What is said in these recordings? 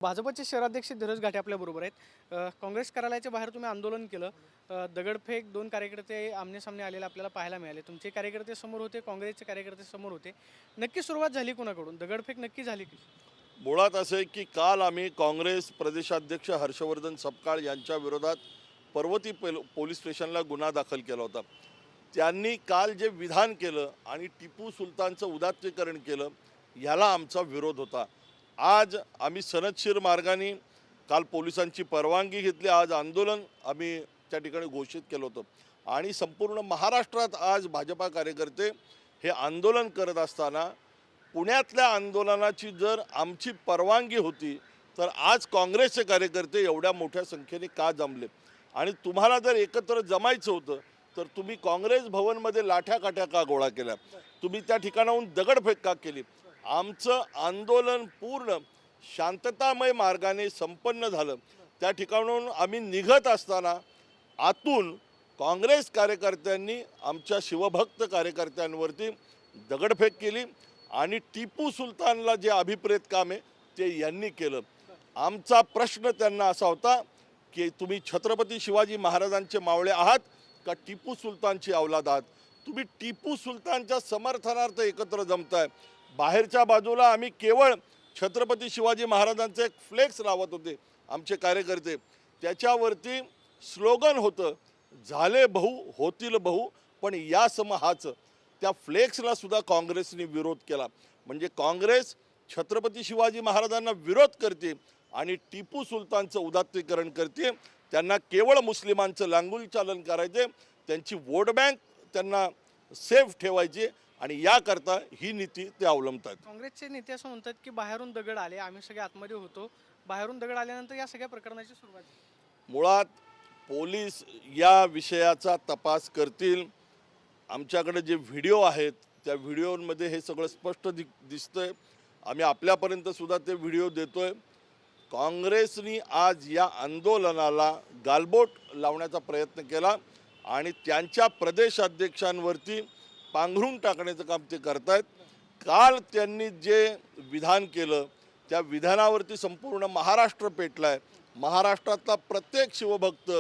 भाजपचे शहराध्यक्ष धीरज घाटे आपल्याबरोबर आहेत. काँग्रेस कार्यालयाच्या बाहेर तुम्ही आंदोलन केलं. दगडफेक, दोन कार्यकर्ते आमने-सामने आलेले आपल्याला पाहायला मिळाले. तुमचे कार्यकर्ते समोर होते, काँग्रेसचे कार्यकर्ते समोर होते. नक्की सुरुवात झाली कोणाकडून? दगडफेक नक्की झाली की? मुळात असं आहे की काल आम्ही काँग्रेस प्रदेशाध्यक्ष हर्षवर्धन सपकाळ यांच्या विरोधात पर्वती पोलीस स्टेशनला गुन्हा दाखल केला होता. त्यांनी काल जे विधान केलं आणि टिपू सुलतानचं उदात्तीकरण केलं, ह्याला आमचा विरोध होता. आज आम्ही सनदशीर मार्गाने काल पोलिसांची परवानगी घेतली. आज आंदोलन आम्ही त्या ठिकाणी घोषित केलं होतं आणि संपूर्ण महाराष्ट्रात आज भाजपा कार्यकर्ते हे आंदोलन करत असताना पुण्यातल्या आंदोलनाची जर आमची परवानगी होती तर आज काँग्रेसचे कार्यकर्ते एवढ्या मोठ्या संख्येने का जमले? आणि तुम्हाला जर एकत्र जमायचं होतं तर तुम्ही काँग्रेस भवनमध्ये लाठ्या-काठ्या का गोळा केल्या? तुम्ही त्या ठिकाणाहून दगडफेक का केली? आमचं आंदोलन पूर्ण शांततामय मार्गाने संपन्न झालं. त्या ठिकाणाहून आम्ही निघत असताना आतून काँग्रेस कार्यकर्त्यांनी आमच्या शिवभक्त कार्यकर्त्यांवरती दगडफेक केली आणि टिपू सुलतानला जे अभिप्रेत काम आहे ते यांनी केलं. आमचा प्रश्न त्यांना असा होता की तुम्ही छत्रपती शिवाजी महाराजांचे मावळे आहात का टिपू सुलतानची औलाद आहात? तुम्ही टिपू सुलतानच्या समर्थनार्थ एकत्र जमताय. बाहेरच्या बाजूला आम्ही केवळ छत्रपती शिवाजी महाराजांचे एक फ्लेक्स लावत होते आमचे कार्यकर्ते. त्याच्यावरती स्लोगन होतं, झाले बहु होतील बहु पण या सम हाच. त्या फ्लेक्सला सुद्धा काँग्रेसने विरोध केला. म्हणजे काँग्रेस छत्रपती शिवाजी महाराजांना विरोध करते आणि टिपू सुलतानचं उदात्तीकरण करते. त्यांना केवळ मुस्लिमांचं लांगुल चालन करायचे, त्यांची वोट बँक त्यांना सेफ ठेवायची आणि याकरता ही नीती ते अवलंबतात. काँग्रेसचे नेते असं म्हणतात की बाहेरून दगड आले, आम्ही सगळे आतमध्ये होतो. बाहेरून दगड आल्यानंतर या सगळ्या प्रकरणाची सुरुवात झाली. मुळात पोलीस या विषयाचा तपास करतील. आमच्याकडे जे व्हिडिओ आहेत त्या व्हिडिओमध्ये हे सगळं स्पष्ट दिसतंय. आम्ही आपल्यापर्यंत सुद्धा ते व्हिडिओ देतोय. काँग्रेसनी आज या आंदोलनाला गालबोट लावण्याचा प्रयत्न केला आणि त्यांच्या प्रदेशाध्यक्षांवरती पांघरून टाकण्याचं काम ते करतायत. काल त्यांनी जे विधान केलं त्या विधानावरती संपूर्ण महाराष्ट्र पेटलाय. महाराष्ट्रातला प्रत्येक शिवभक्त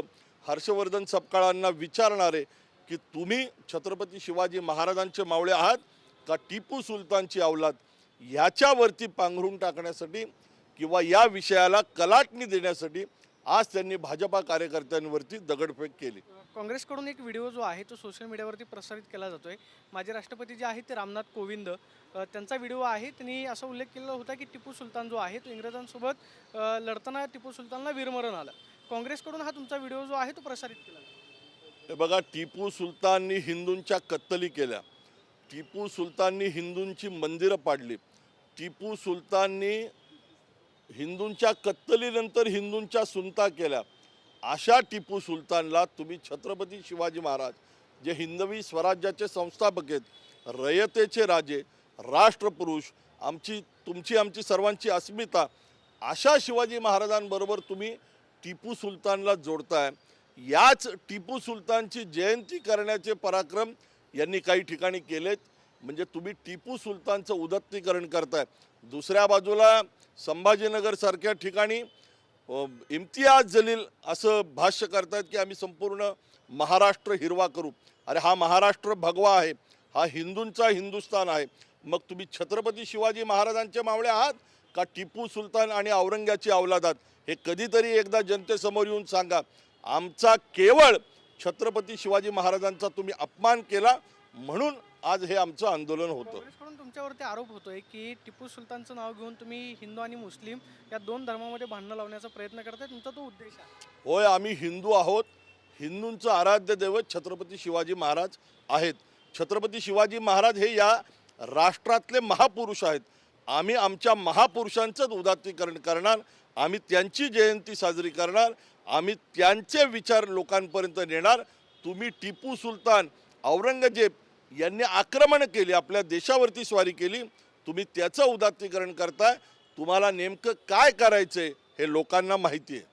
हर्षवर्धन सपकाळांना विचारणारे की तुम्ही छत्रपती शिवाजी महाराजांचे मावळे आहात का टिपू सुलतानची औलाद? ह्याच्यावरती पांघरून टाकण्यासाठी किंवा या विषयाला कलाटणी देण्यासाठी आज त्यांनी भाजपा कार्यकर्त्यांवरती दगडफेक केली. काँग्रेसकडून एक व्हिडिओ जो आहे तो सोशल मीडियावरती प्रसारित केला जातोय. माजी राष्ट्रपती जे आहेत ते रामनाथ कोविंद, त्यांचा व्हिडिओ आहे. त्यांनी असा उल्लेख केलेला होता की टिपू सुलतान जो आहे तो इंग्रजांसोबत लढताना टिपू सुलतानला वीरमरण आलं. काँग्रेसकडून हा तुमचा व्हिडिओ जो आहे तो प्रसारित केला. हे बघा, टिपू सुलताननी हिंदूंच्या कत्तली केल्या. टिपू सुलताननी हिंदूंची मंदिरं पाडली. टिपू सुलताननी हिंदूंच्या कत्तलीनंतर हिंदूंच्या सुनता केल्या. अशा टिपू सुलतानला तुम्ही छत्रपती शिवाजी महाराज जे हिंदवी स्वराज्याचे संस्थापक आहेत, रयतेचे राजे, राष्ट्रपुरुष, आमची सर्वांची अस्मिता, अशा शिवाजी महाराजांबरोबर तुम्ही टिपू सुलतानला जोडताय. याच टिपू सुलतानची जयंती करण्याचे पराक्रम यांनी काही ठिकाणी केलेत. म्हणजे तुम्ही टिपू सुलतानचं उदात्तीकरण करताय. दुसऱ्या बाजूला संभाजीनगरसारख्या ठिकाणी इम्तियाज जलील असं भाष्य करतात की आम्ही संपूर्ण महाराष्ट्र हिरवा करू. अरे हा महाराष्ट्र भगवा आहे, हा हिंदूंचा हिंदुस्तान आहे. मग तुम्ही छत्रपती शिवाजी महाराजांचे मावळे आहात का टिपू सुलतान आणि औरंग्याची औलाद आहात? हे कधीतरी एकदा जनतेसमोर येऊन सांगा. आमचा केवळ छत्रपती शिवाजी महाराजांचा तुम्ही अपमान केला म्हणून आज हे आमचं आंदोलन होतं. काँग्रेसकडून तुमच्यावरती आरोप होतोय की टिपू सुलतानचं नाव घेऊन तुम्ही हिंदू आणि मुस्लिम या दोन धर्मामध्ये भांडणं लावण्याचा प्रयत्न करताय. तुमचा तो उद्देश आहे? होय, आम्ही हिंदू आहोत. हिंदूंचं आराध्य दैवत छत्रपती शिवाजी महाराज आहेत. छत्रपती शिवाजी महाराज हे या राष्ट्रातले महापुरुष आहेत. आम्ही आमच्या महापुरुषांचंच उदात्तीकरण करणार. आम्ही त्यांची जयंती साजरी करणार. आम्ही त्यांचे विचार लोकांपर्यंत नेणार. तुम्ही टिपू सुलतान, औरंगजेब यांनी आक्रमण केली, आपल्या देशावरती स्वारी केली, तुम्ही त्याचं उदात्तीकरण करताय. तुम्हाला नेमकं काय करायचंय हे लोकांना माहिती आहे.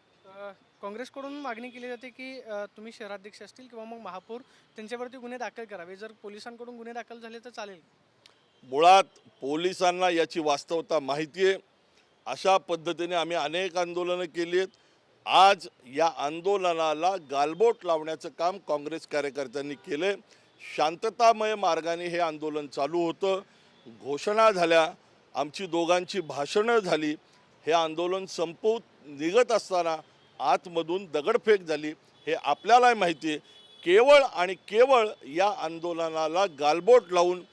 काँग्रेसकडून मागणी केली जाते की तुम्ही शहराध्यक्ष असतील किंवा मग महापौर त्यांच्यावरती गुन्हे दाखल करावे. जर पोलिसांकडून गुन्हे दाखल झाले तर चालेल? मुळात पोलिसांना याची वास्तवता माहिती आहे. अशा पद्धतीने आम्ही अनेक आंदोलनं केली आहेत. आज या आंदोलनाला गालबोट लावण्याचं काम काँग्रेस कार्यकर्त्यांनी केले. शांततामय मार्गाने हे आंदोलन चालू होतं. घोषणा झाल्या, आमची दोघांची भाषणं झाली. हे आंदोलन संपवून निघत असताना आतमधून दगडफेक झाली. हे आपल्यालाही माहिती आहे. केवळ आणि केवळ या आंदोलनाला गालबोट लावून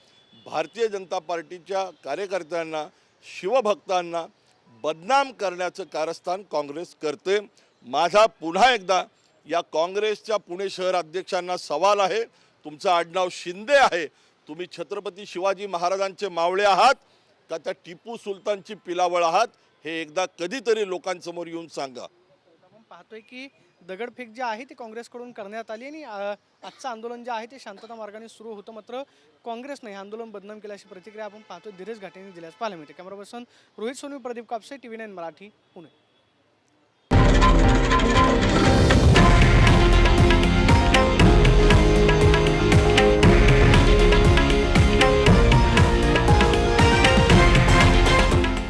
भारतीय जनता पार्टीच्या कार्यकर्त्यांना, शिवभक्तांना बदनाम करण्याचं कारस्थान काँग्रेस करते. माझा पुन्हा एकदा या काँग्रेसच्या पुणे शहर अध्यक्षांना सवाल आहे. तुमचं आडनाव शिंदे आहे. तुम्ही छत्रपती शिवाजी महाराजांचे मावळे आहात का त्या टिपू सुलतानची पिलावळ आहात? हे एकदा कधीतरी लोकांसमोर येऊन सांगा. आपण पाहतोय की दगडफेक जी आहे ती काँग्रेसकडून करण्यात आली आणि आजचं आंदोलन जे आहे ते शांतता मार्गाने सुरू होतं. मात्र काँग्रेसने हे आंदोलन बदनाम केलं अशी प्रतिक्रिया आपण पाहतोय दिनेश घाटेंनी दिल्यास पाहायला मिळते. Camera person Rohit Sonavi, Pradeep Kapse, TV9 Marathi, Pune.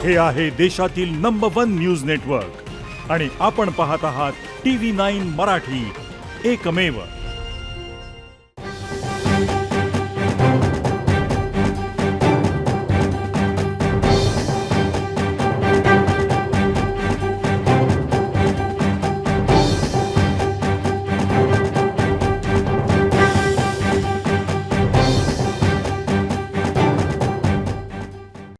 हे आहे देशातील नंबर 1 न्यूज नेटवर्क आणि आपण पाहत आहात TV9 मराठी, एकमेव.